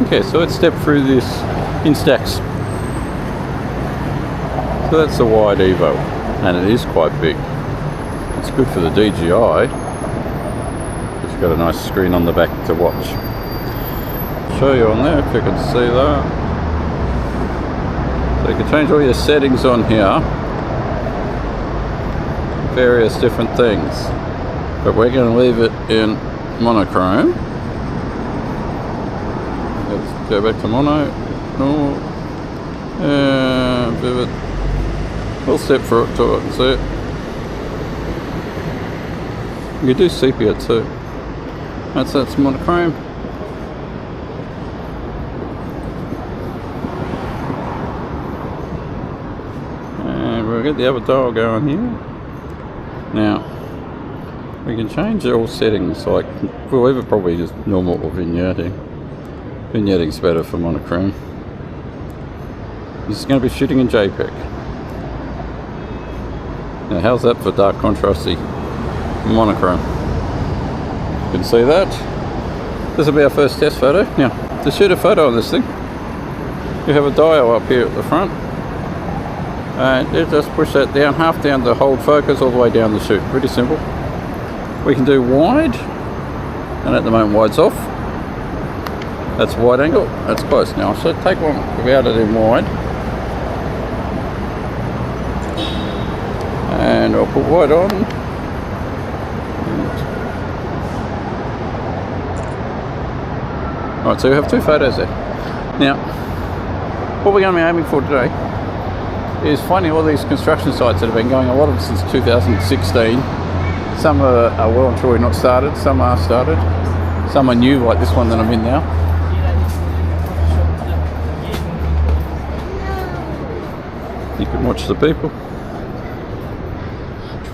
Okay, so let's step through this Instax. So that's the Wide EVO, and it is quite big. It's good for the DJI. It's got a nice screen on the back to watch. I'll show you on there if you can see that. So you can change all your settings on here, various different things, but we're going to leave it in monochrome. Let's go back to mono. No. And vivid. We'll step through it to it and see it. You can do sepia too. That's monochrome. And we'll get the other dial going here. Now, we can change all settings, like we'll leave it probably just normal or vignetting. Vignetting's better for monochrome. This is going to be shooting in JPEG. Now, how's that for dark contrasty monochrome? You can see that. This will be our first test photo. Now, to shoot a photo on this thing, you have a dial up here at the front, and you just push that down, half down to hold focus, all the way down to shoot. Pretty simple. We can do wide, and at the moment wide's off. That's wide angle. That's close. Now, so take one without it in wide, and I'll put wide on. Alright, so we have two photos there. Now, what we're going to be aiming for today is finding all these construction sites that have been going, a lot of them since 2016. Some are well and truly not started, some are started, some are new, like this one that I'm in now. You can watch the people.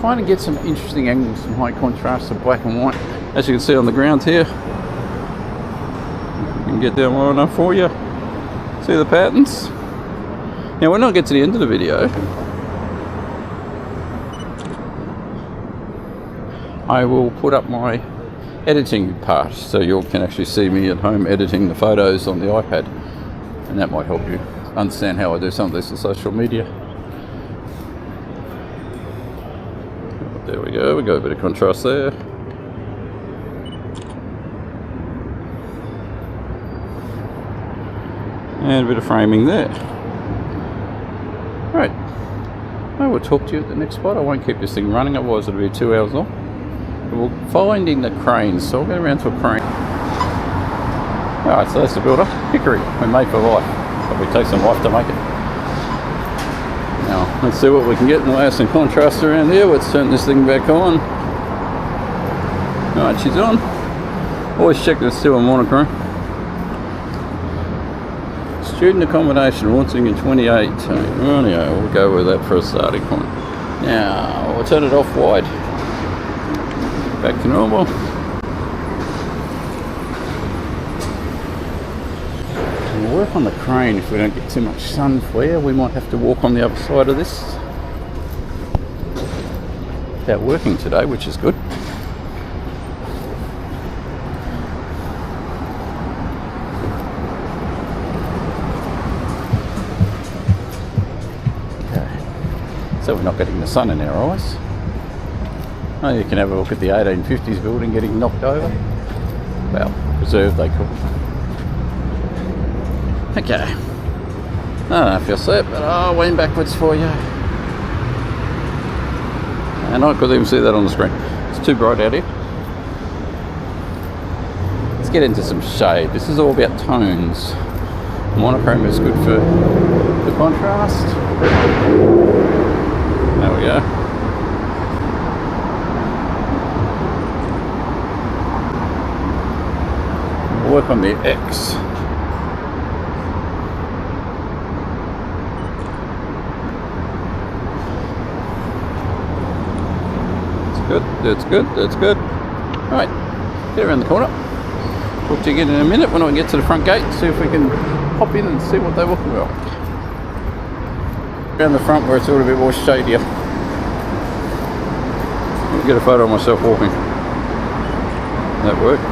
Trying to get some interesting angles, some high contrast, some black and white. As you can see on the ground here, you can get down well enough for you. See the patterns? Now when I get to the end of the video, I will put up my editing part so you can actually see me at home editing the photos on the iPad, and that might help you understand how I do some of this on social media. There we go, we got a bit of contrast there. And a bit of framing there. Right, I will talk to you at the next spot. I won't keep this thing running, otherwise it'll be 2 hours long. But we're finding the cranes, so I'll get around to a crane. Alright, so that's the builder. Hickory, we're made for life. Probably takes some life to make it. Now, let's see what we can get and lay some contrast around here. Let's turn this thing back on. Alright, she's on. Always check that it's still in monochrome. Student accommodation launching in 2018. Rightio, we'll go with that for a starting point. Now, we'll turn it off wide. Back to normal. We'll work on the crane if we don't get too much sun flare. We might have to walk on the other side of this. They're working today, which is good. So we're not getting the sun in our eyes. Oh, you can have a look at the 1850s building getting knocked over. Well, preserved they call it. Okay. I don't know if you'll see it, but I'll lean backwards for you. And I couldn't even see that on the screen. It's too bright out here. Let's get into some shade. This is all about tones. Monochrome is good for the contrast. There we go. We'll work on the X. That's good, that's good, that's good. Alright, get around the corner. Talk to you again in a minute when I get to the front gate, see if we can hop in and see what they're looking like. Around the front where it's a little bit more shadier. I'll get a photo of myself walking. That worked.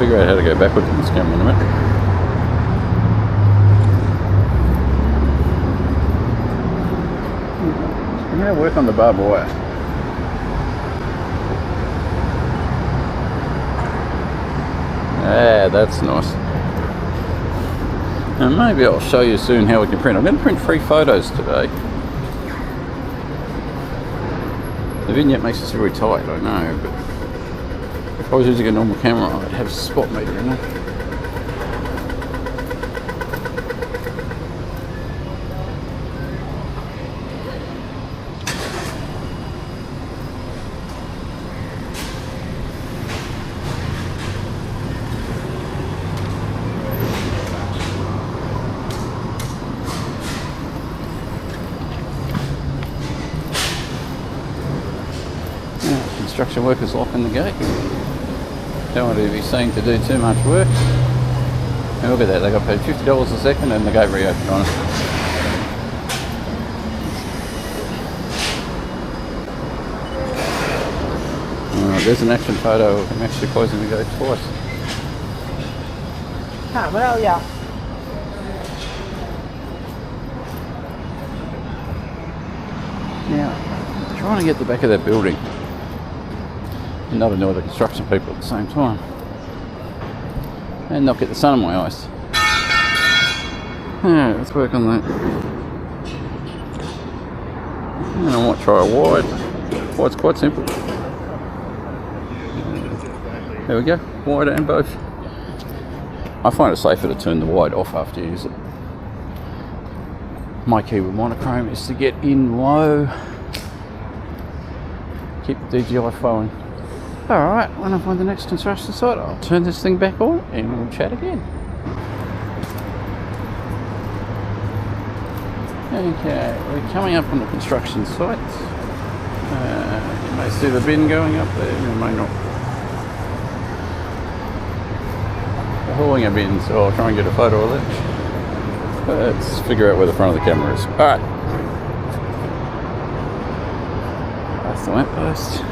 figure out how to go backwards in this camera in a minute. I'm going to work on the barbed wire. Ah, that's nice. And maybe I'll show you soon how we can print. I'm going to print 3 photos today. The vignette makes this very tight, I know, but if I was using a normal camera, I'd have a spot meter in it. Construction workers locking the gate. Don't want to be seen to do too much work. And look at that, they got paid $50 a second and the gate reopened on us. Alright, there's an action photo of him actually closing the gate twice. Well, yeah. Now, trying to get the back of that building and not annoy the construction people at the same time, and not get the sun in my eyes. Yeah, let's work on that. And I might try a wide. Well, it's quite simple. There we go, wide and both. I find it safer to turn the wide off after you use it. My key with monochrome is to get in low, keep the DJI flowing. Alright, when I find the next construction site, I'll turn this thing back on and we'll chat again. Okay, we're coming up on the construction site. You may see the bin going up there, you may not. They're hauling a bin, so I'll try and get a photo of that. Let's figure out where the front of the camera is. Alright. That's the lamppost.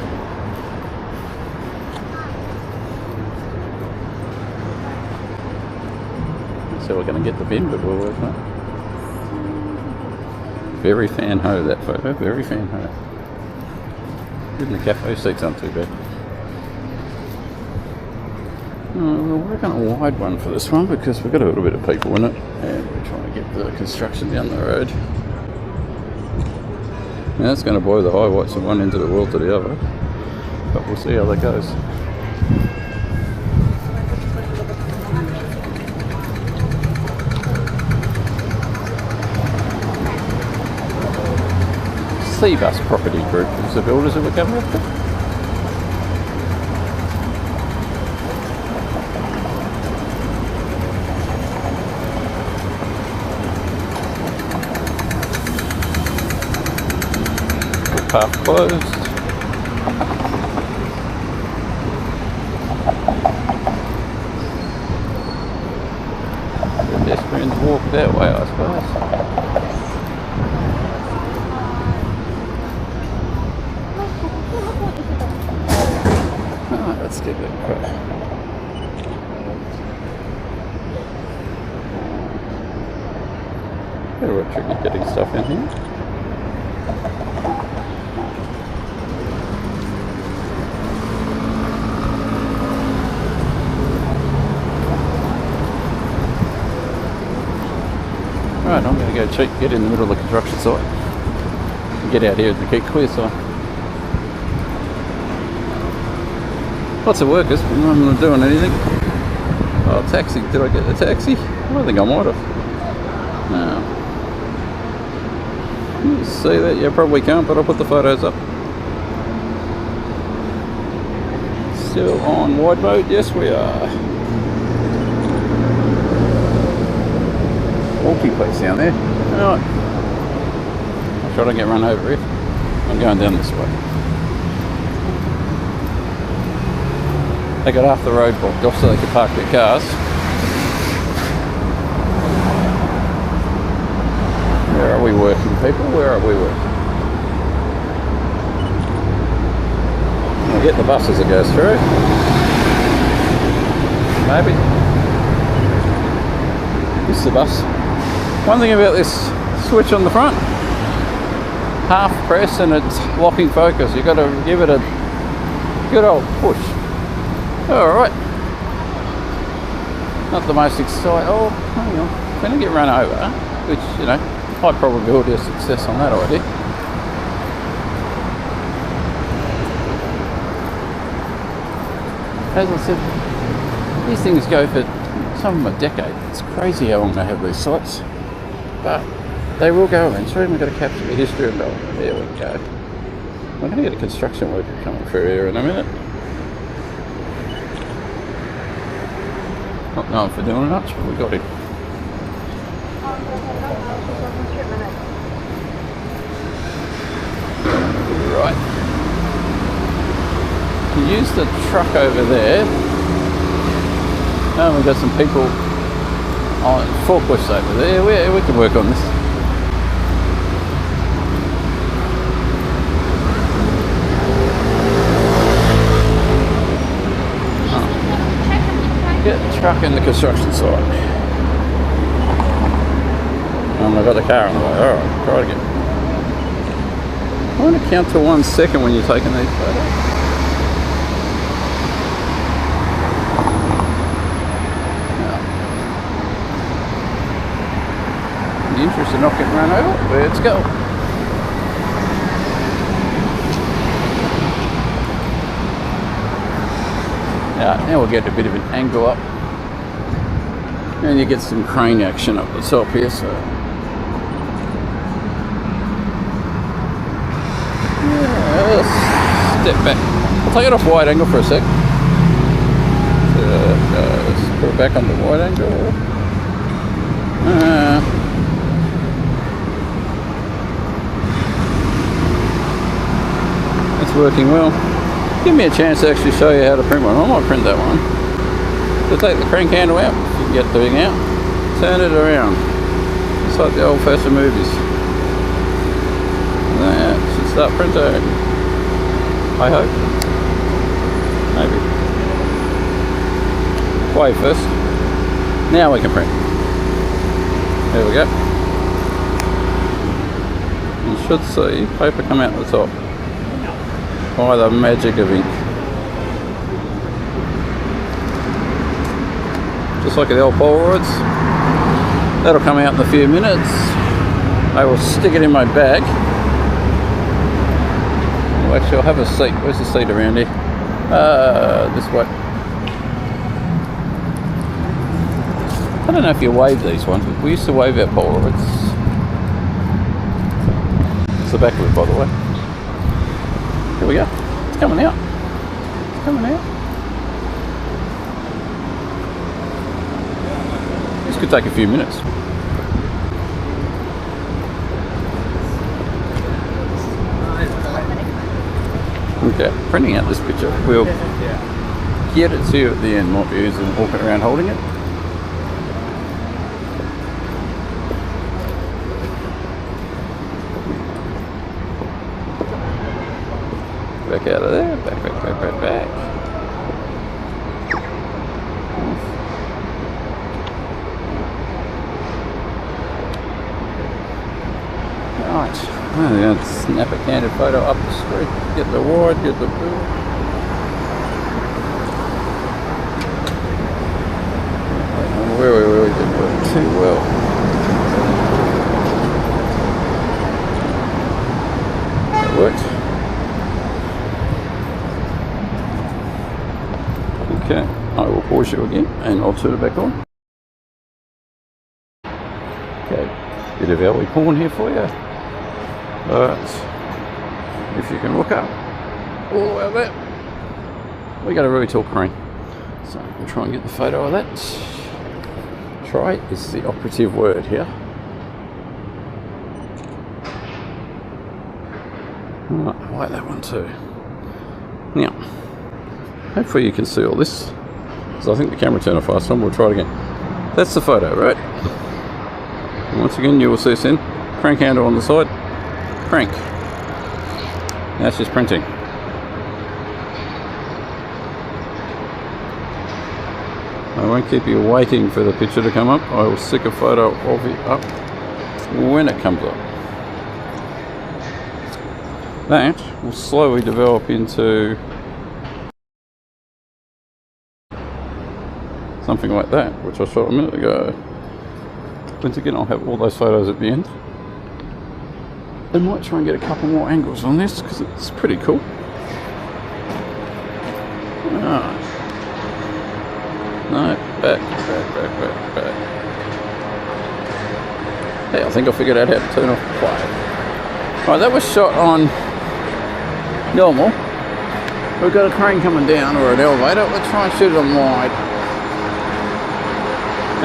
So we're going to get the bin, but we'll work on it. Very fan ho, that photo, very fan ho. Even the cafe seats aren't too bad. We'll work on a wide one for this one because we've got a little bit of people in it and we're trying to get the construction down the road. Now that's going to blow the highlights from one end of the world to the other, but we'll see how that goes. C-Bus Property Group is the builders that we're coming after. Path closed. Pedestrians walk that way, I suppose. Alright, let's get that quick. Bit of a tricky getting stuff in here. Right, I'm going to go cheap, get in the middle of the construction site and get out here at the keep clear side. Lots of workers, but none of them doing anything. Oh, taxi, did I get the taxi? I don't think I might have. No. You see that? Yeah, probably can't, but I'll put the photos up. Still on wide mode? Yes, we are. Walkie place down there. Alright. I'll try to get run over here. I'm going down this way. They got half the road blocked off so they could park their cars. Where are we working, people? Where are we working? I'll get the buses that goes through. maybe. This is the bus. One thing about this switch on the front, half press and it's locking focus. You've got to give it a good old push. Alright. Not the most exciting. Oh, hang on. If I don't get run over, which, you know, high probability of success on that idea. As I said, these things go for some of them a decade. It's crazy how long they have these sites. But they will go eventually, and we've got to capture the history of Melbourne. There we go. We're going to get a construction worker coming through here in a minute. Not known for doing much, but we got him. Right. You use the truck over there. And we've got some people on forklifts over there. We can work on this. Get the truck in the construction site. I've got the car on the way. Alright, try it again. I want to count to 1 second when you're taking these photos. In the interest of not getting run over, let's go. Now we'll get a bit of an angle up. And you get some crane action up the top here, so. Yeah, step back. I'll take it off wide angle for a sec. Let's put it back on the wide angle. It's working well. Give me a chance to actually show you how to print one. I might print that one. So take the crank handle out, if you can get the thing out, turn it around. It's like the old fashioned movies. And that should start printing. I hope. Maybe. Wave first. Now we can print. There we go. You should see paper come out the top. By the magic of ink. Just like the old Polaroids. That'll come out in a few minutes. I will stick it in my bag. Well, actually, I'll have a seat. Where's the seat around here? This way. I don't know if you wave these ones, but we used to wave our Polaroids. It's the back of it, by the way. Here we go. It's coming out. It's coming out. This could take a few minutes. Okay, printing out this picture. We'll get it to you at the end. Might be using walking around holding it. Back out of there, back. Right, I'm going to snap a candid photo up the street, get the wide, get the blue. Where we really didn't work too well. That worked. Okay, I will pause you again and I'll turn it back on. Okay, bit of alley porn here for you. Alright, if you can look up all the way up there, we got a really tall crane. So we'll try and get the photo of that. Try is the operative word here. Right, I like that one too. Now, hopefully you can see all this. So I think the camera turned off last time. We'll try it again. That's the photo, right? And once again, you will see this in. Crank handle on the side. Crank. Now it's just printing. won't keep you waiting for the picture to come up. I will stick a photo of it up when it comes up. That will slowly develop into something like that, which I shot a minute ago. Once again, I'll have all those photos at the end. I might try and get a couple more angles on this because it's pretty cool. No, back. Hey, I think I figured out how to turn off the play. Right, that was shot on normal. We've got a crane coming down, or an elevator. Let's try and shoot it on wide.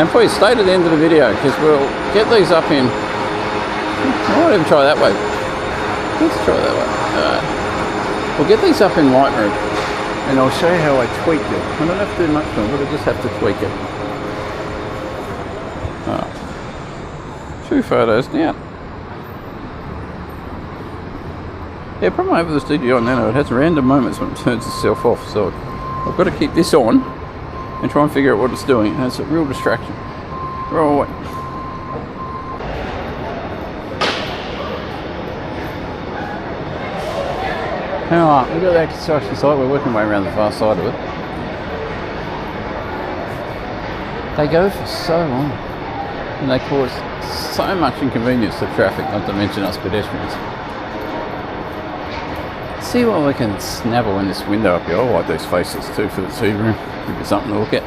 And please stay to the end of the video because we'll get these up in. I might even try that way. Let's try that way. We'll get these up in Lightroom. And I'll show you how I tweak it. I don't have to do much more, but I just have to tweak it. Two photos now. Yeah, problem over this DJI Nano, it has random moments when it turns itself off, so I've got to keep this on and try and figure out what it's doing, and it's a real distraction. Roll away. Alright, we've got that construction site, we're working our way around the far side of it. They go for so long, and they cause so much inconvenience to traffic, not to mention us pedestrians. Let's see what we can snabble in this window up here. I like those faces too for the tea room, give you something to look at.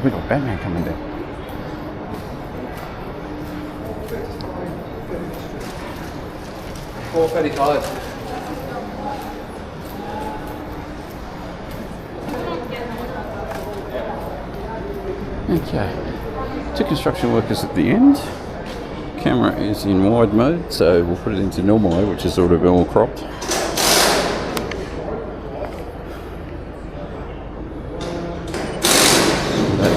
We've got Batman coming down. $4.35. Okay, two construction workers at the end. Camera is in wide mode, so we'll put it into normal mode, which is sort of all cropped. That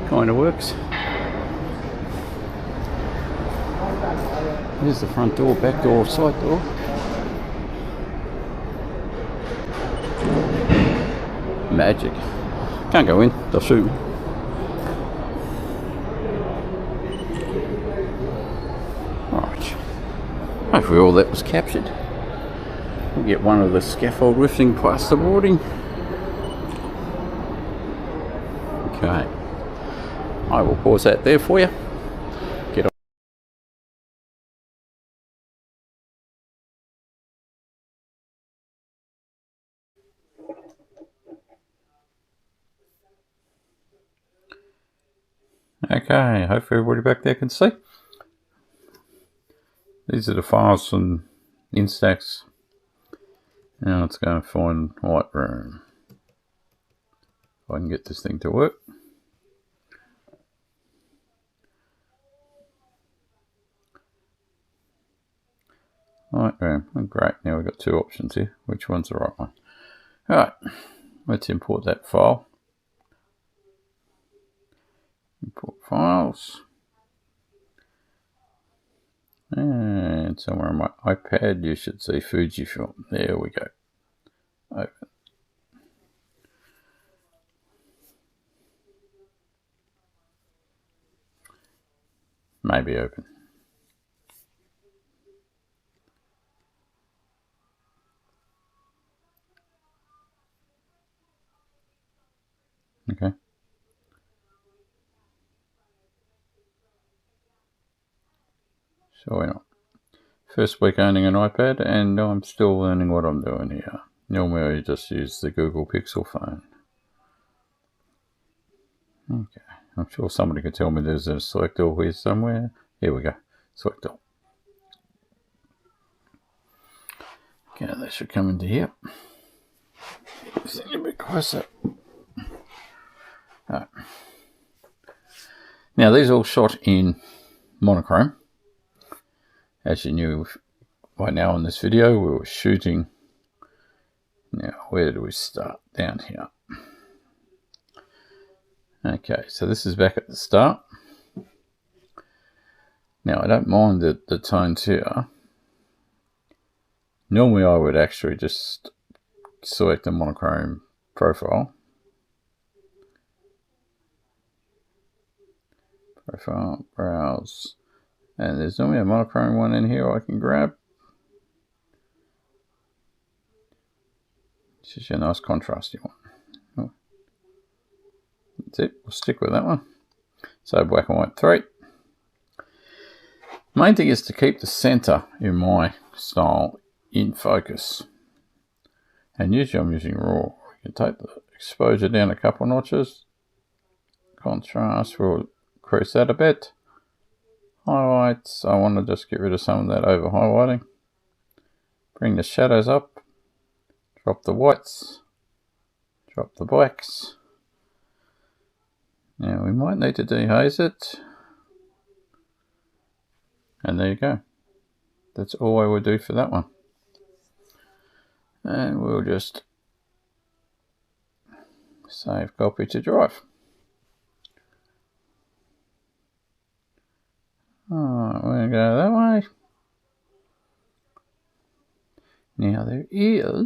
kind of works. Here's the front door, back door, side door. Magic. Can't go in, they'll shoot me. Right. Hopefully all that was captured. We'll get one of the scaffold lifting plasterboarding. Okay. I will pause that there for you. Get on. Okay, hopefully everybody back there can see. These are the files from Instax. Now let's go and find Lightroom. If I can get this thing to work. Lightroom, oh, great, now we've got two options here. Which one's the right one? Alright, let's import that file. Import files. And somewhere on my iPad you should see Fujifilm. There we go. Open. Maybe open. Okay. So why not? First week owning an iPad, and I'm still learning what I'm doing here. Normally I just use the Google Pixel phone. Okay, I'm sure somebody could tell me there's a select all here somewhere. Here we go, select all. Okay, that should come into here. Just a little bit closer. Right. Now these are all shot in monochrome. As you knew by now in this video, we were shooting. Now, where do we start? Down here. Okay, so this is back at the start. Now, I don't mind the tones here. Normally I would actually just select the monochrome profile. Profile, browse. And there's normally a monochrome one in here I can grab. This is a nice contrasty one. Oh. That's it, we'll stick with that one. So black and white 3. Main thing is to keep the center in my style in focus. And usually I'm using raw. We can take the exposure down a couple notches. Contrast, we'll increase that a bit. Highlights, I want to just get rid of some of that over highlighting. Bring the shadows up. Drop the whites. Drop the blacks. Now we might need to dehaze it. And there you go. That's all I would do for that one. And we'll just save copy to drive. Alright, we're going to go that way. Now there is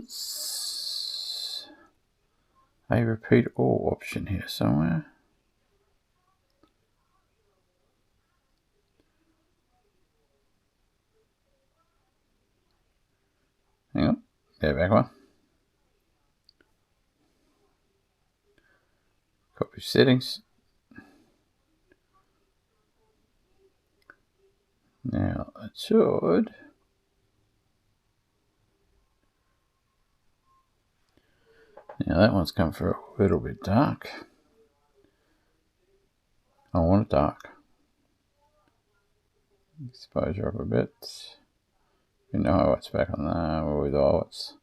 a repeat all option here somewhere. Hang on, go back one. Copy settings. Now it should. Now that one's come through a little bit dark. I want it dark. Exposure up a bit. You know highlights back on there, or with highlights.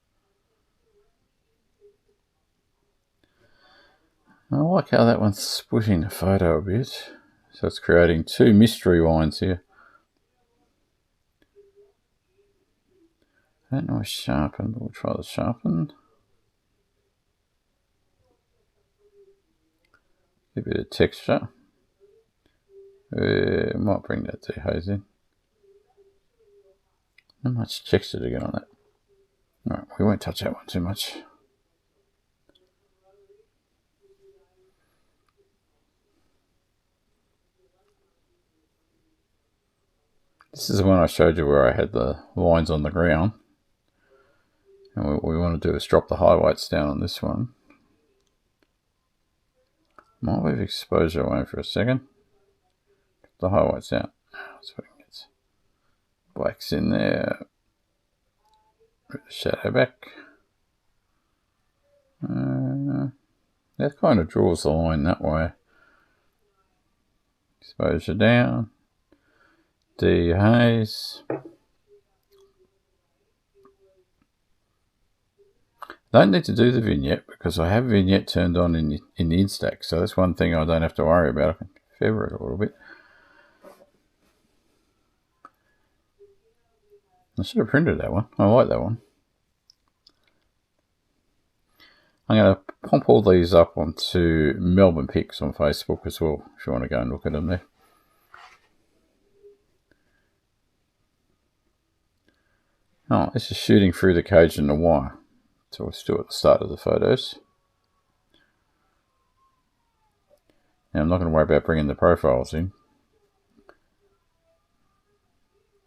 I like how that one's splitting the photo a bit. So it's creating two mystery lines here. I don't know if sharpen, but we'll try the sharpen. A bit of texture. Might bring that dehaze in. Not much texture to get on that. Alright, we won't touch that one too much. This is the one I showed you where I had the lines on the ground. And what we want to do is drop the highlights down on this one. Might leave exposure away for a second. Drop the highlights out. So we can get blacks in there. Put the shadow back. That kind of draws the line that way. Exposure down. Dehaze. Don't need to do the vignette because I have vignette turned on in the Instax, so that's one thing I don't have to worry about. I can feather it a little bit. I should have printed that one. I like that one. I'm going to pump all these up onto Melbourne pics on Facebook as well, if you want to go and look at them there. Oh, this is shooting through the cage and the wire. So we're still at the start of the photos. Now I'm not going to worry about bringing the profiles in,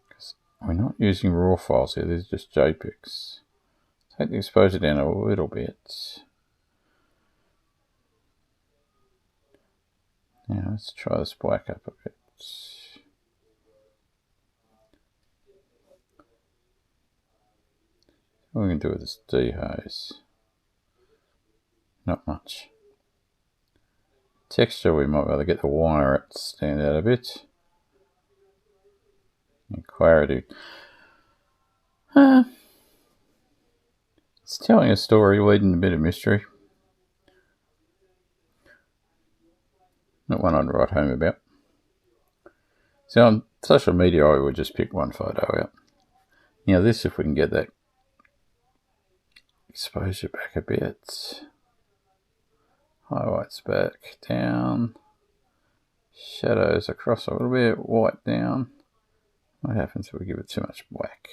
because we're not using raw files here, these are just JPEGs. Take the exposure down a little bit. Now let's try this black up a bit. What we can do with this dehaze? Not much. Texture, we might be able to get the wire to stand out a bit. And clarity. It's telling a story, leading a bit of mystery. Not one I'd write home about. So on social media, I would just pick one photo out. Now this, if we can get that exposure back a bit, highlights back down, shadows across a little bit, white down. What happens if we give it too much black?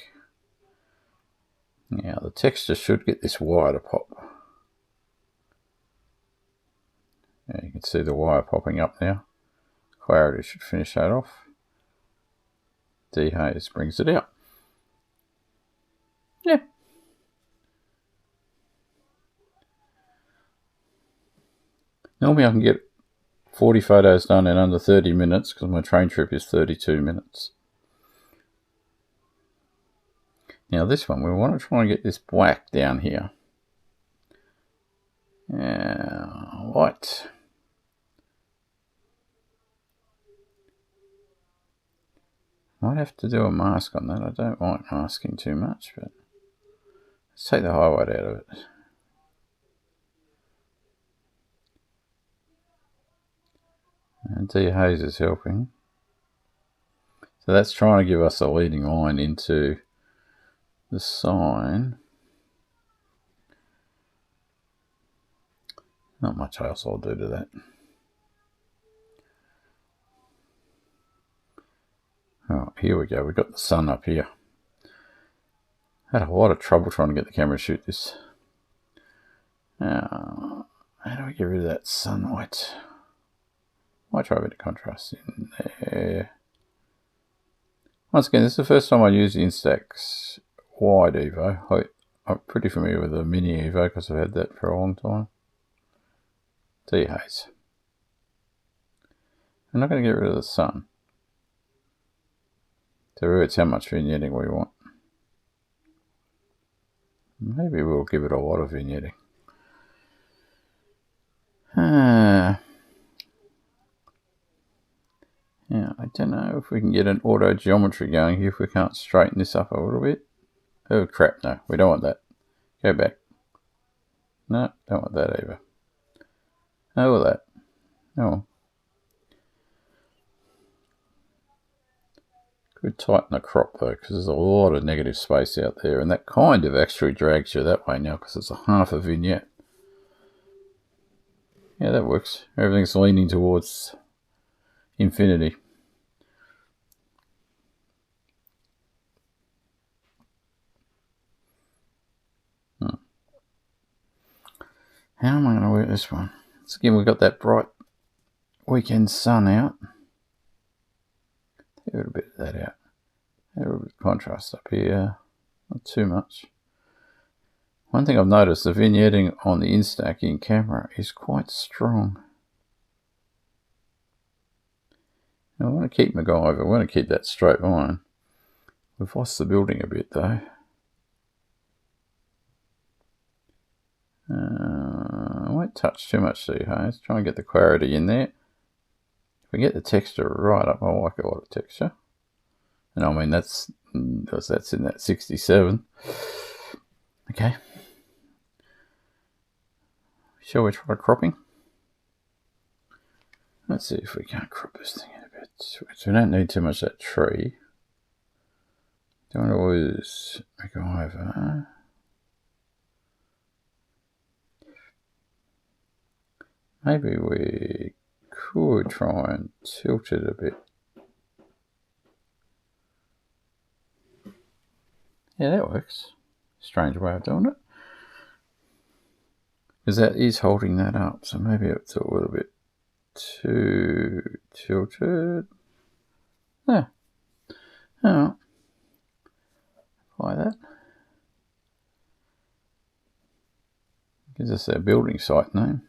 Now the texture should get this wire to pop. Yeah, you can see the wire popping up now. Clarity should finish that off. Dehaze brings it out. Yeah. Normally I can get 40 photos done in under 30 minutes because my train trip is 32 minutes. Now this one, we want to try and get this black down here. White. Might have to do a mask on that. I don't like masking too much, but let's take the highlight out of it. And dehaze is helping. So that's trying to give us a leading line into the sign. Not much else I'll do to that. Oh, here we go. We've got the sun up here. Had a lot of trouble trying to get the camera to shoot this. How do we get rid of that sunlight? Might try a bit of contrast in there. Once again, this is the first time I use the Instax Wide EVO. I'm pretty familiar with the Mini EVO because I've had that for a long time. Dehaze. I'm not going to get rid of the sun. So it's how much vignetting we want. Maybe we'll give it a lot of vignetting. Yeah, I don't know if we can get an auto geometry going here if we can't straighten this up a little bit. Oh crap, no, we don't want that. Go back. No, don't want that either. Oh, well, that. Oh. Could tighten the crop though, because there's a lot of negative space out there, and that kind of actually drags you that way now because it's a half a vignette. Yeah, that works. Everything's leaning towards infinity. How am I going to work this one? So again, we've got that bright weekend sun out. Take a little bit of that out. A little bit of contrast up here. Not too much. One thing I've noticed, the vignetting on the Instax in camera is quite strong. Now I want to keep my guy over. I want to keep that straight line. We've lost the building a bit though. I won't touch too much dehaze. Try and get the clarity in there. If we get the texture right up, I like a lot of texture. And I mean that's in that 67. Okay. Shall we try cropping? Let's see if we can't crop this thing in a bit. So we don't need too much of that tree. Don't want to lose a guy over. Maybe we could try and tilt it a bit. Yeah, that works. Strange way of doing it. Because that is holding that up, so maybe it's a little bit too tilted. Yeah. Oh. Apply that. Gives us our building site name.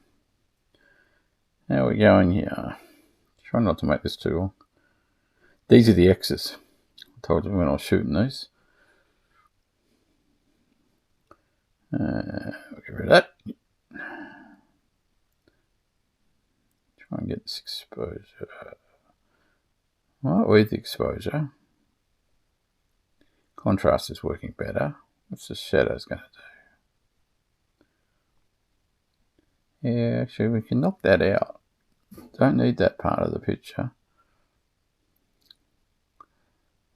How are we going here? Try not to make this too long. These are the X's. I told you when I was shooting these. We'll get rid of that. Try and get this exposure. Well, with exposure, contrast is working better. What's the shadows going to do? Yeah, actually we can knock that out. Don't need that part of the picture.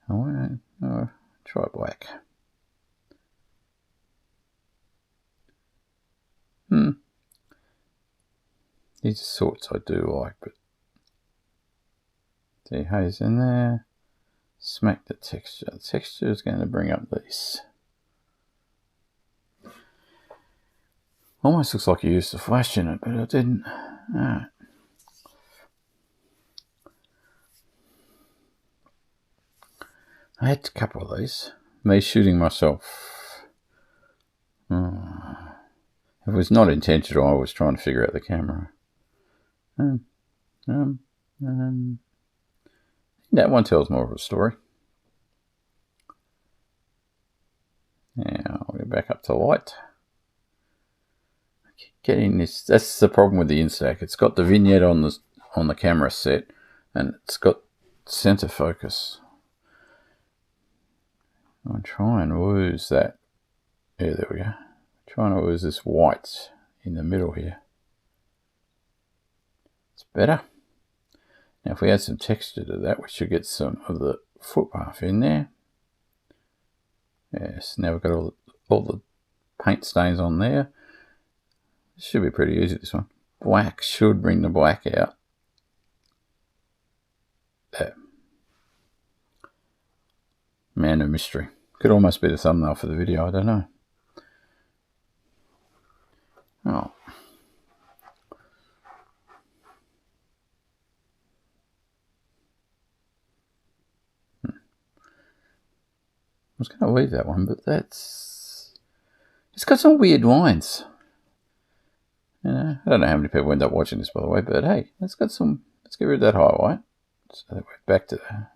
Oh, try black. These are sorts I do like, but dehaze in there. Smack the texture. The texture is going to bring up this. Almost looks like you used a flash in it, but I didn't. Alright. I had a couple of these. Me shooting myself. It was not intentional. I was trying to figure out the camera. That one tells more of a story. Now we're back up to light. Getting this. That's the problem with the Instax. It's got the vignette on the camera set, and it's got center focus. I'm trying to lose that. Yeah, there we go. Trying to lose this white in the middle here. It's better. Now if we add some texture to that, we should get some of the footpath in there. Yes, now we've got all the paint stains on there. This should be pretty easy, this one. Black should bring the black out. There. Man of mystery. Could almost be the thumbnail for the video, I don't know. Oh. I was going to leave that one, but it's got some weird lines. You know, I don't know how many people end up watching this, by the way, but hey, let's get rid of that highlight. So that we're back to get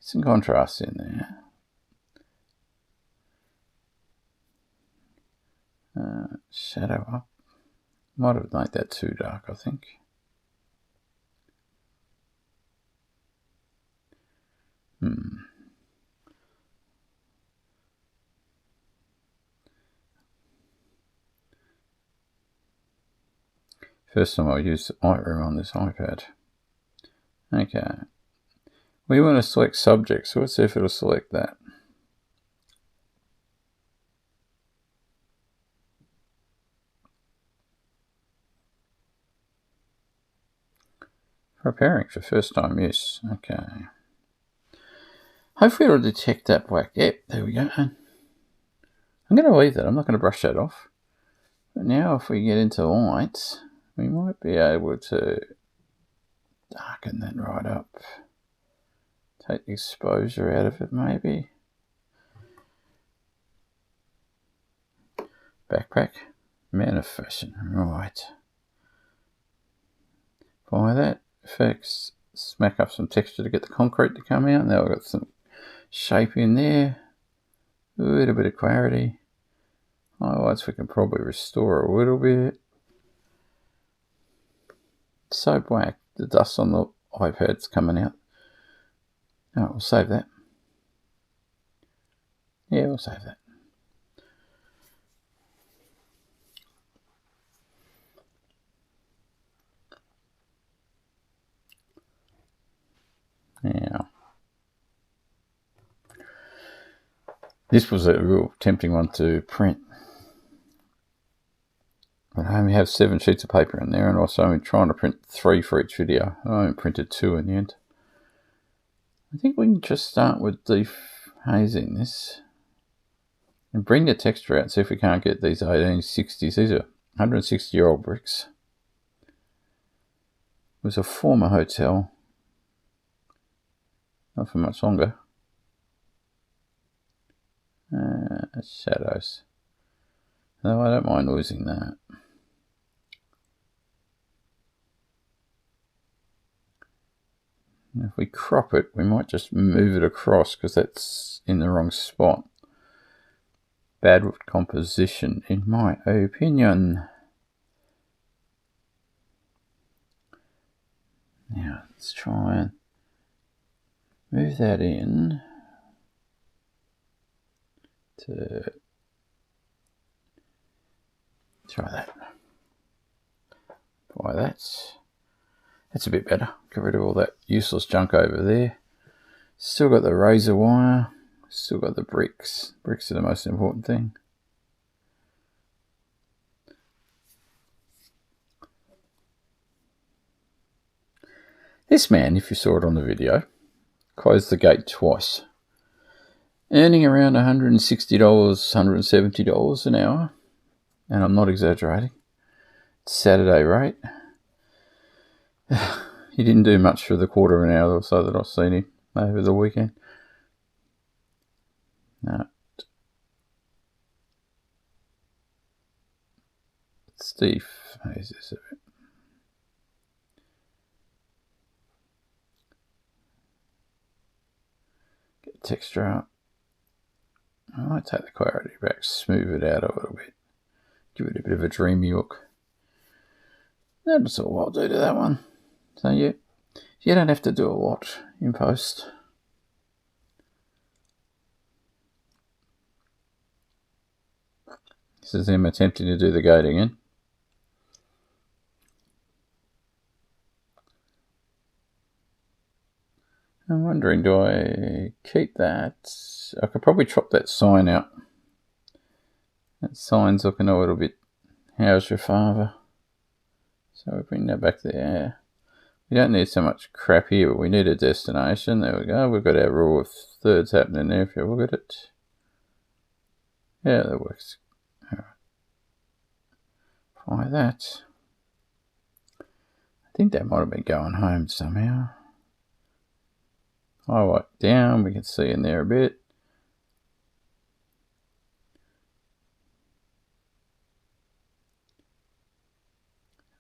some contrast in there. Shadow up. Might have made that too dark, I think. First time I'll use Lightroom on this iPad. Okay. We want to select subject, so let's see if it'll select that. Preparing for first time use. Okay. Hopefully it'll detect that black. Yep, there we go. I'm going to leave that. I'm not going to brush that off. But now if we get into light, we might be able to darken that right up. Take the exposure out of it maybe. Backpack. Man of fashion. Right. Follow that. Effects. Smack up some texture to get the concrete to come out. Now we've got some shape in there. A little bit of clarity. Highlights we can probably restore a little bit. It's so black. The dust on the iPad's coming out. Oh, we'll save that. Yeah, we'll save that. Now, this was a real tempting one to print. But I only have 7 sheets of paper in there, and also I'm trying to print 3 for each video. I only printed 2 in the end. I think we can just start with defazing this and bring the texture out and see if we can't get these 1860s. These are 160-year-old bricks. It was a former hotel. Not for much longer. Shadows. No, I don't mind losing that. If we crop it, we might just move it across because that's in the wrong spot. Bad composition, in my opinion. Now, let's try and move that in to try that. Apply that. That's a bit better. Get rid of all that useless junk over there. Still got the razor wire. Still got the bricks. Bricks are the most important thing. This man, if you saw it on the video, closed the gate twice. Earning around $160, $170 an hour. and I'm not exaggerating. It's Saturday rate. He didn't do much for the quarter of an hour or so that I've seen him over the weekend. No. Steve, is this a bit? Get texture up. I might take the clarity back, smooth it out a little bit, give it a bit of a dreamy look. That's all I'll do to that one. So yeah, you don't have to do a lot in post. This is him attempting to do the gate again. I'm wondering, do I keep that? I could probably chop that sign out. That sign's looking a little bit, how's your father? So we bring that back there. We don't need so much crap here, but we need a destination. There we go. We've got our rule of thirds happening there if you look at it. Yeah, that works. All right. Try that. I think that might have been going home somehow. Highlight down, we can see in there a bit.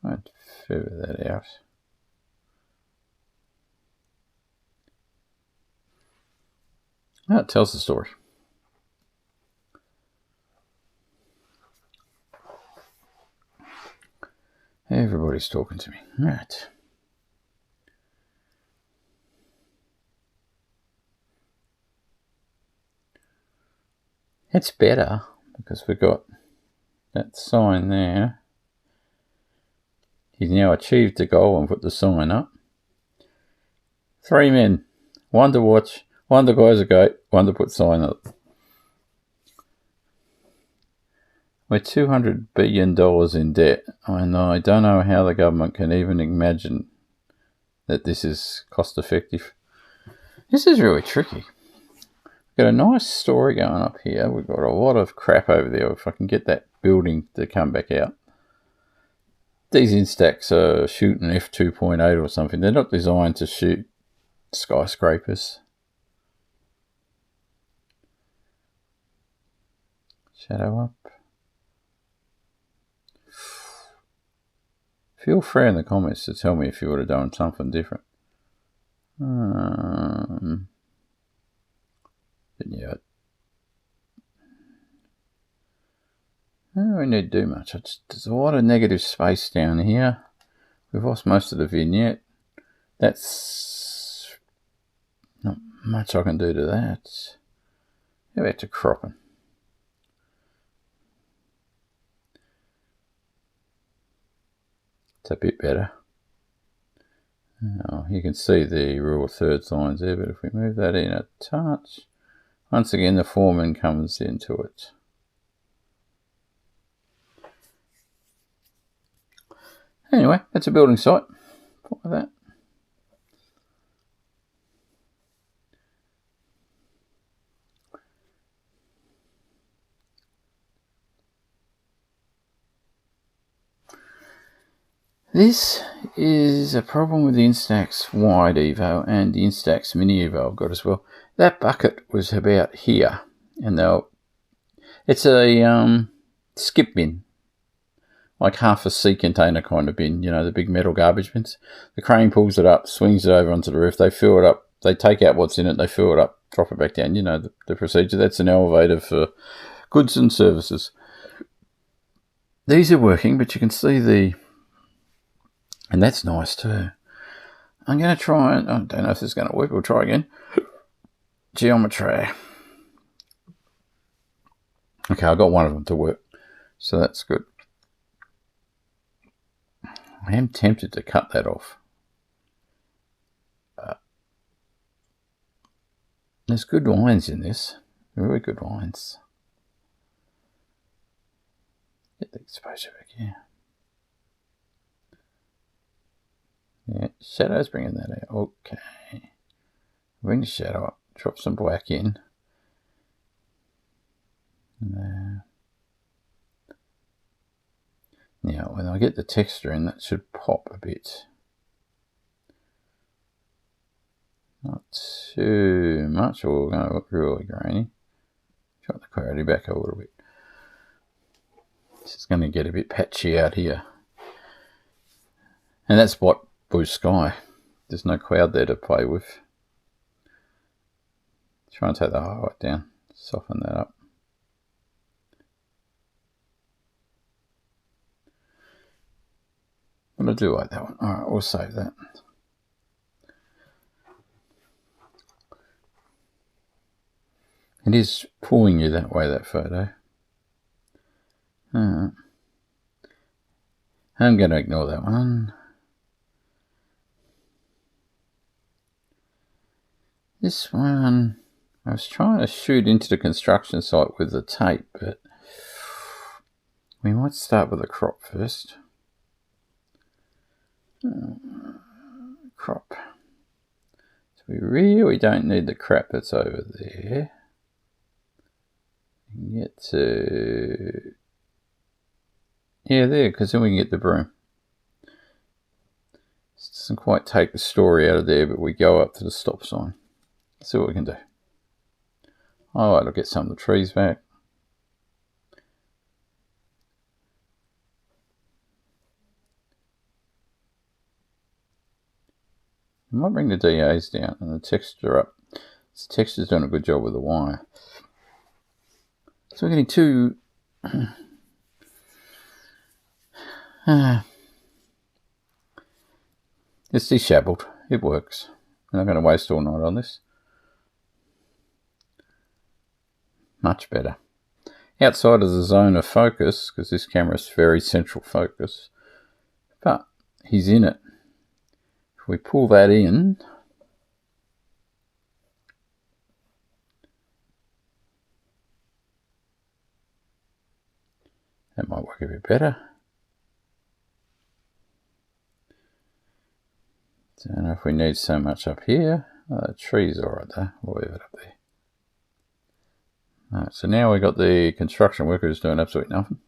I'd feather that out. Oh, it tells the story. Everybody's talking to me. Right. It's better because we've got that sign there. He's now achieved the goal and put the sign up. 3 men. 1 to watch, 1 to close the gate, 1 to put sign up. We're $200 billion in debt. And I don't know how the government can even imagine that this is cost effective. This is really tricky. We've got a nice story going up here. We've got a lot of crap over there. If I can get that building to come back out. These Instax are shooting f2.8 or something. They're not designed to shoot skyscrapers. Shadow up. Feel free in the comments to tell me if you would have done something different. But yeah, I don't really need to do much. There's a lot of negative space down here. We've lost most of the vignette. That's not much I can do to that. Go back to cropping. It's a bit better. Now, you can see the rule of thirds lines there, but if we move that in a touch, once again the foreman comes into it. Anyway, that's a building site. Like that. This is a problem with the Instax Wide EVO and the Instax Mini EVO I've got as well. That bucket was about here, and it's a skip bin, like half a sea container kind of bin, you know, the big metal garbage bins. The crane pulls it up, swings it over onto the roof, they fill it up, they take out what's in it, they fill it up, drop it back down, you know, the procedure. That's an elevator for goods and services. These are working, but you can see and that's nice too. I'm going to try, I don't know if this is going to work, we'll try again. Geometry. Okay, I got one of them to work, so that's good. I am tempted to cut that off. There's good lines in this, really good lines. Get the exposure back here. Yeah, shadow's bringing that out. Okay. Bring the shadow up. Drop some black in. There. Now, when I get the texture in, that should pop a bit. Not too much, or we're going to look really grainy. Drop the clarity back a little bit. It's going to get a bit patchy out here. And that's what blue sky. There's no cloud there to play with. Try and take the highlight down, soften that up. But I do like that one. Alright, we'll save that. It is pulling you that way, that photo. I'm going to ignore that one. This one, I was trying to shoot into the construction site with the tape, but we might start with a crop first. Crop. So we really don't need the crap that's over there. Get to, yeah, there, because then we can get the broom. This doesn't quite take the story out of there, but we go up to the stop sign. Let's see what we can do. Oh, I'll get some of the trees back. I might bring the DAs down and the texture up. The texture's done a good job with the wire. So we're getting two. It's disheveled. It works. I'm not going to waste all night on this. Much better. Outside of the zone of focus, because this camera is very central focus, but he's in it. If we pull that in, that might work a bit better. Don't know if we need so much up here. The tree's alright though. We'll leave it up there. Alright, so now we've got the construction workers doing absolutely nothing.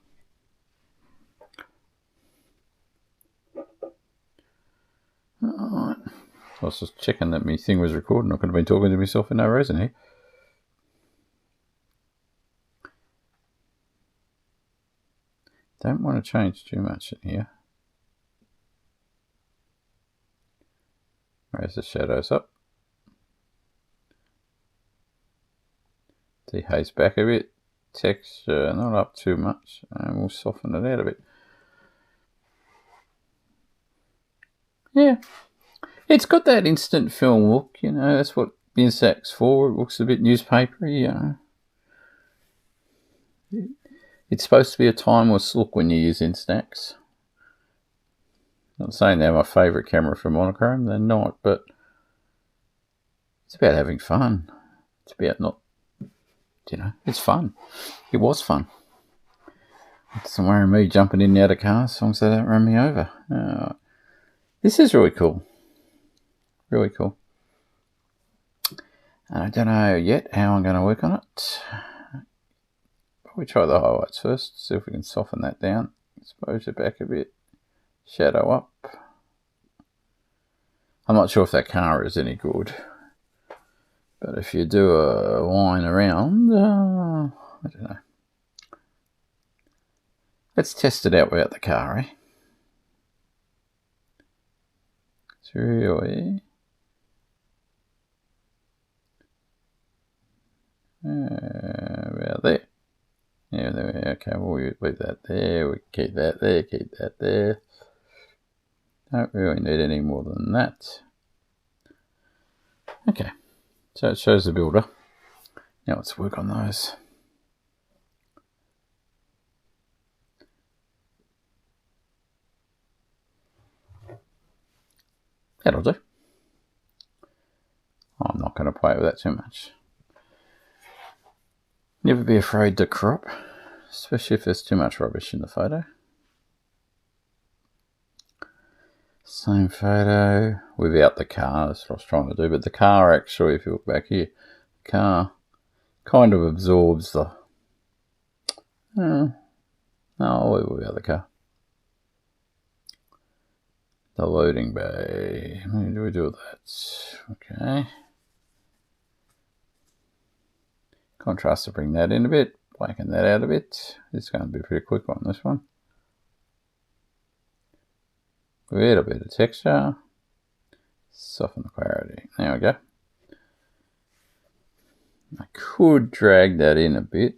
Alright. I was just checking that my thing was recording. I could have been talking to myself for no reason here. Don't want to change too much in here. Raise the shadows up. Dehaze back a bit. Texture not up too much. And we'll soften it out a bit. Yeah. It's got that instant film look, you know. That's what the Instax for. It looks a bit newspapery, you know. It's supposed to be a timeless look when you use Instax. Not saying they're my favourite camera for monochrome, they're not, but it's about having fun. It's about not, you know, it's fun. It was fun. It doesn't worry me jumping in and out of cars as long as they don't run me over. This is really cool. Really cool. I don't know yet how I'm going to work on it. We try the highlights first, see if we can soften that down. Exposure back a bit. Shadow up. I'm not sure if that car is any good. But if you do a line around, I don't know. Let's test it out without the car, eh? It's really... about there. Yeah, there we go. Okay, we'll leave that there. We keep that there, keep that there. Don't really need any more than that. Okay, so it shows the builder. Now let's work on those. That'll do. I'm not going to play with that too much. Never be afraid to crop, especially if there's too much rubbish in the photo. Same photo without the car, that's what I was trying to do, but the car actually, if you look back here, the car kind of absorbs the... no, I'll leave it without the car. the loading bay. How do we do with that? Okay. Contrast to bring that in a bit, blacken that out a bit. It's going to be pretty quick on this one. A little bit of texture. Soften the clarity. There we go. I could drag that in a bit.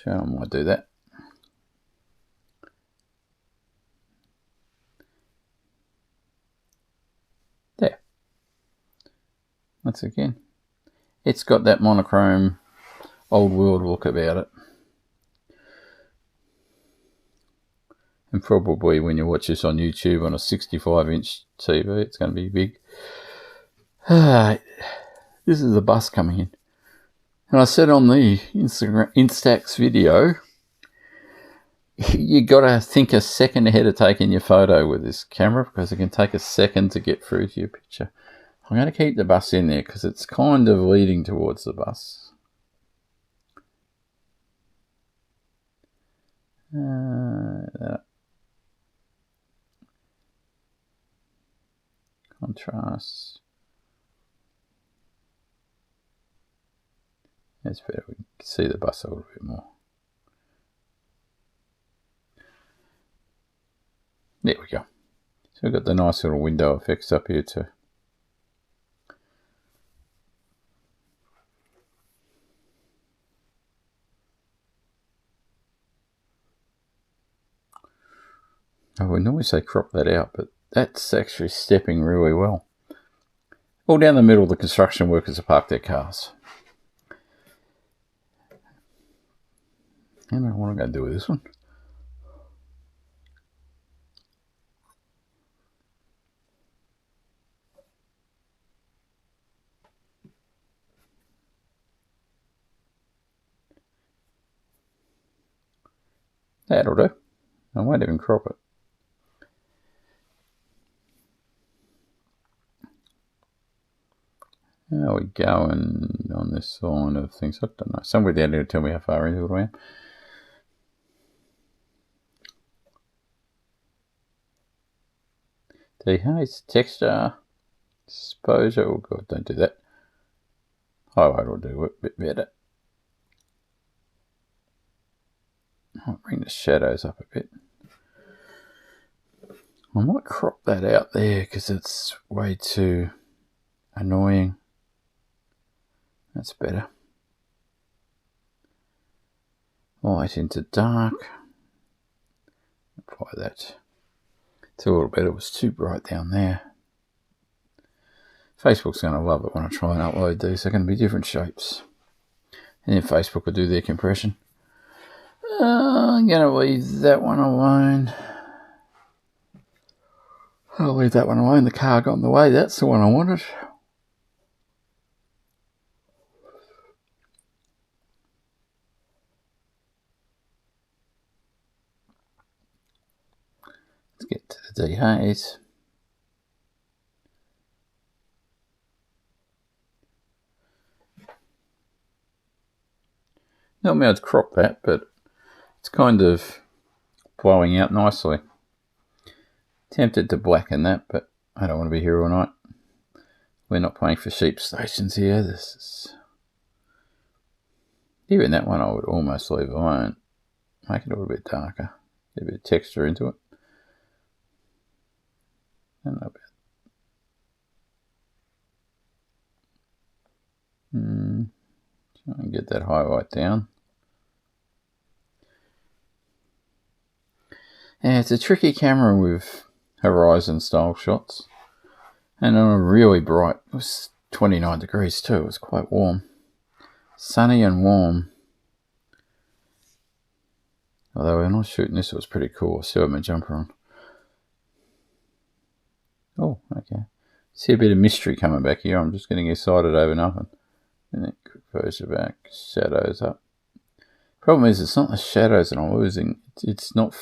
I might do that. There. Once again, it's got that monochrome old world look about it. And probably when you watch this on YouTube on a 65-inch TV, it's going to be big. This is the bus coming in. And I said on the Instax video, you got to think a second ahead of taking your photo with this camera, because it can take a second to get through to your picture. I'm going to keep the bus in there because it's kind of leading towards the bus. Contrast. That's better. We can see the bus a little bit more. There we go. So we've got the nice little window effects up here too. I would normally say crop that out, but that's actually stepping really well. All down the middle, the construction workers have parked their cars. I don't know what I'm going to do with this one. That'll do. I won't even crop it. How are we going on this line of things? I don't know. Somewhere down there to tell me how far into it I am. Dehaze, texture, exposure. Oh god, don't do that. Highlight will do it a bit better. I'll bring the shadows up a bit. I might crop that out there because it's way too annoying. That's better. Light into dark. Apply that. It's a little better. It was too bright down there. Facebook's going to love it when I try and upload these. They're going to be different shapes. And then Facebook will do their compression. I'm going to leave that one alone. I'll leave that one alone. The car got in the way. That's the one I wanted. Let's get to the dehaze. Not me to crop that, but it's kind of blowing out nicely. Tempted to blacken that, but I don't want to be here all night. We're not playing for sheep stations here. This is... Even that one I would almost leave alone. Make it a little bit darker. Get a bit of texture into it. And a bit. Try and get that highlight down. Yeah, it's a tricky camera with horizon style shots. And on a really bright, it was 29 degrees too, it was quite warm. Sunny and warm. Although when I was shooting this, it was pretty cool. I still have my jumper on. Oh, okay. See a bit of mystery coming back here. I'm just getting excited over nothing. And then exposure back, shadows up. Problem is, it's not the shadows that I'm losing. It's not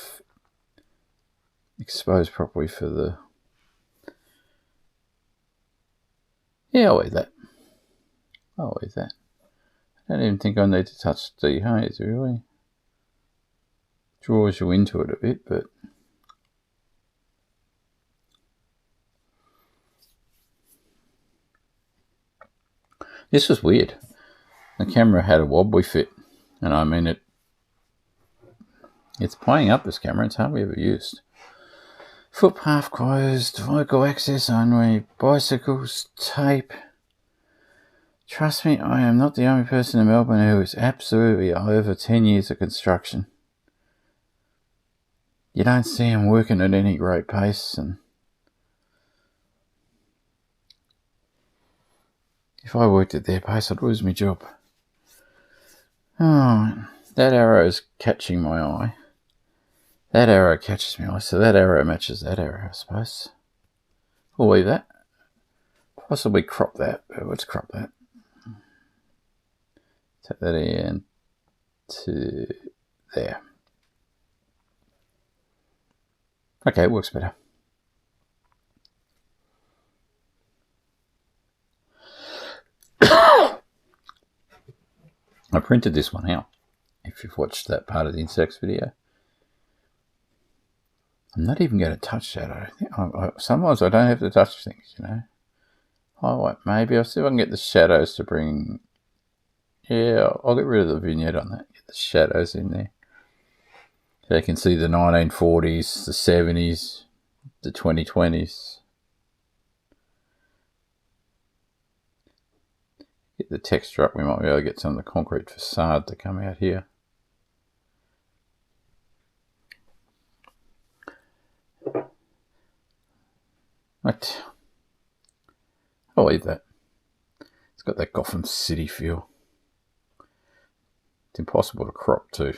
exposed properly for the... Yeah, I'll leave that. I'll leave that. I don't even think I need to touch the dehaze, really. Draws you into it a bit, but... This was weird. The camera had a wobbly fit, and I mean it's playing up, this camera. It's hardly ever used. Footpath closed, local access only, bicycles, tape. Trust me, I am not the only person in Melbourne who is absolutely over 10 years of construction. You don't see them working at any great pace, and if I worked at their pace, I'd lose my job. Oh, that arrow is catching my eye. That arrow catches my eye, so that arrow matches that arrow, I suppose. We'll leave that. Possibly crop that, but let's crop that. Take that in to there. Okay, it works better. I printed this one out, if you've watched that part of the Instax video. I'm not even going to touch that. Sometimes I don't have to touch things, you know. Highlight, maybe. I'll see if I can get the shadows to bring... Yeah, I'll get rid of the vignette on that. Get the shadows in there. So you can see the 1940s, the 70s, the 2020s. Get the texture up. We might be able to get some of the concrete facade to come out here. Right. I'll leave that. It's got that Gotham City feel. It's impossible to crop too.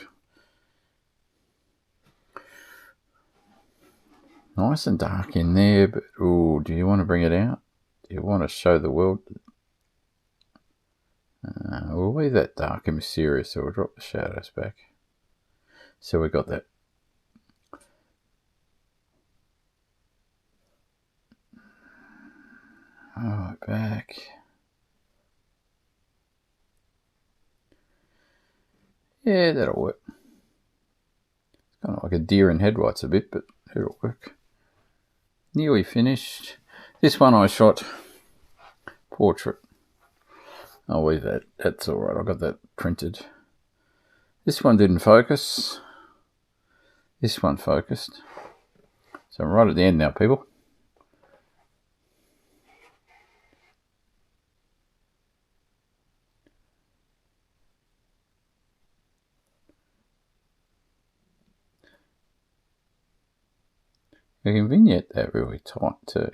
Nice and dark in there, but ooh, do you want to bring it out? Do you want to show the world? We'll leave that dark and mysterious, so we'll drop the shadows back. So we got that. Oh, back. Yeah, that'll work. It's kind of like a deer in headlights a bit, but it'll work. Nearly finished. This one I shot portrait. I'll leave that. That's alright. I got that printed. This one didn't focus. This one focused. So I'm right at the end now, people. You can vignette that really tight too.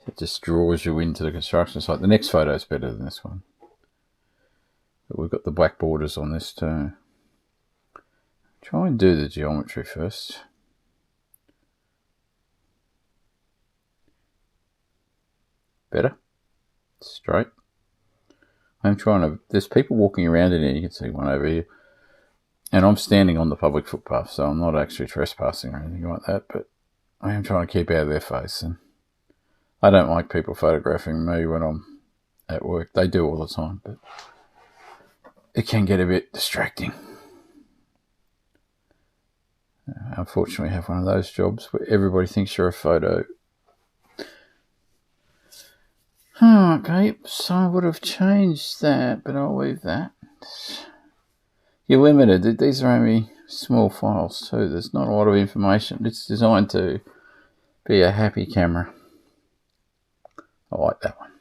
It just draws you into the construction site. The next photo is better than this one. But we've got the black borders on this too. Try and do the geometry first. Better. Straight. I'm trying to... There's people walking around in here. You can see one over here. And I'm standing on the public footpath, so I'm not actually trespassing or anything like that, but I am trying to keep out of their face. And I don't like people photographing me when I'm at work. They do all the time, but it can get a bit distracting. Unfortunately, I have one of those jobs where everybody thinks you're a photo. Okay, so I would have changed that, but I'll leave that. You're limited. These are only small files too. There's not a lot of information. It's designed to be a happy camera. I like that one.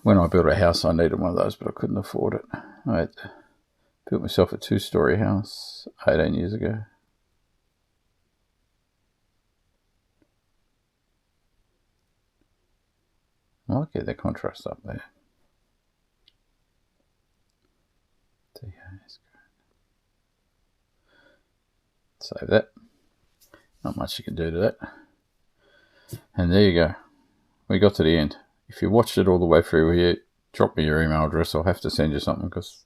When I built a house, I needed one of those, but I couldn't afford it. I had to build myself a 2-story house 18 years ago. I like get the contrast up there. Save that. Not much you can do to that. And there you go. We got to the end. If you watched it all the way through here, drop me your email address. I'll have to send you something because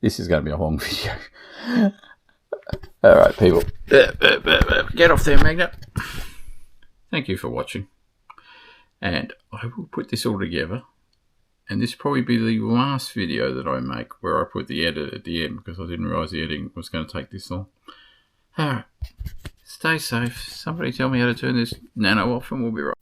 this is going to be a long video. Alright, people. Get off there, Magnet. Thank you for watching. And I will put this all together. And this will probably be the last video that I make where I put the edit at the end because I didn't realise the editing was going to take this long. Alright. Stay safe. Somebody tell me how to turn this Nano off and we'll be right back.